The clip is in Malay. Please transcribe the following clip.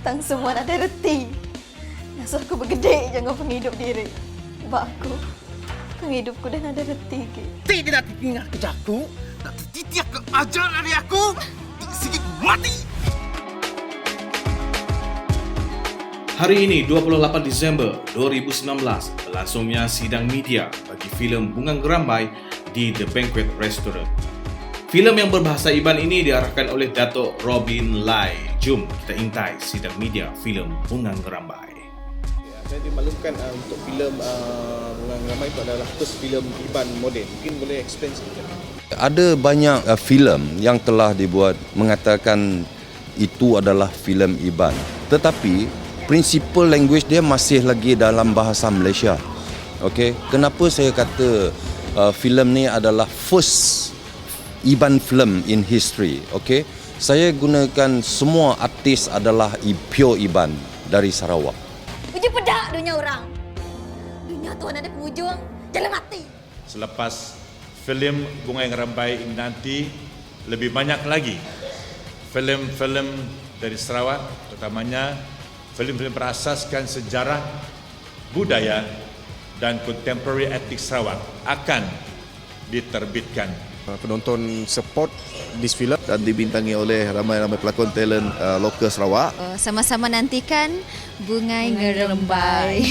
Tang semua ada reti. Nasuh aku bergedek jangan penghidup diri. Sebab aku, penghidupku dah ada reti ke. Tidak tinggal kejaku, tak tertitiak ke ajar dari aku. Sikit mati. Hari ini, 28 Disember 2019, berlangsungnya sidang media bagi filem Bunga Gerambai di The Banquet Restaurant. Filem yang berbahasa Iban ini diarahkan oleh Datuk Robin Lai. Jom kita intai sidang media filem Bunga Gerambai. Saya dimaklumkan untuk filem Bunga Gerambai itu adalah first filem Iban moden. Mungkin boleh explain sedikit. Ada banyak filem yang telah dibuat mengatakan itu adalah filem Iban. Tetapi prinsipal language dia masih lagi dalam bahasa Malaysia. Okey, kenapa saya kata filem ni adalah first Iban film in history? Okey, saya gunakan semua artis adalah pure Iban dari Sarawak. Uji pedak dunia orang. Dunia Tuhan ada penghujung, jangan mati. Selepas filem Bunga Gerambai ini nanti, lebih banyak lagi filem-filem dari Sarawak, terutamanya filem-filem berasaskan sejarah, budaya dan contemporary etnik Sarawak akan diterbitkan. Penonton support this film dan dibintangi oleh ramai-ramai pelakon talent lokal Sarawak. Sama-sama nantikan Bunga Gerambai.